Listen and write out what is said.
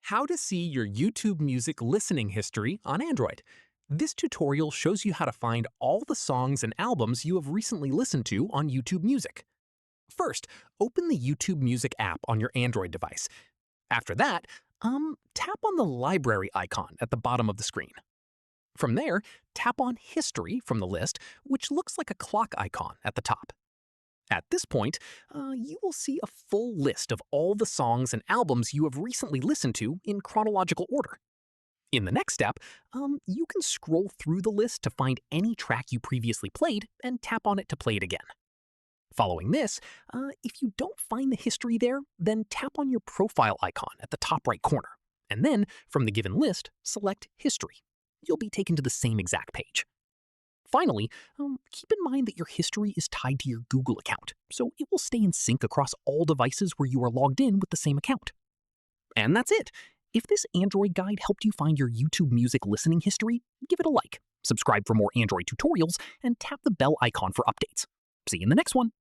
How to see your YouTube music listening history on Android. This tutorial shows you how to find all the songs and albums you have recently listened to on YouTube Music. First, open the YouTube Music app on your Android device. After that, tap on the library icon at the bottom of the screen. From there, tap on History from the list, which looks like a clock icon at the top. At this point, you will see a full list of all the songs and albums you have recently listened to in chronological order. In the next step, you can scroll through the list to find any track you previously played and tap on it to play it again. Following this, if you don't find the history there, then tap on your profile icon at the top right corner, and then, from the given list, select History. You'll be taken to the same exact page. Finally, keep in mind that your history is tied to your Google account, so it will stay in sync across all devices where you are logged in with the same account. And that's it. If this Android guide helped you find your YouTube music listening history, give it a like, subscribe for more Android tutorials, and tap the bell icon for updates. See you in the next one.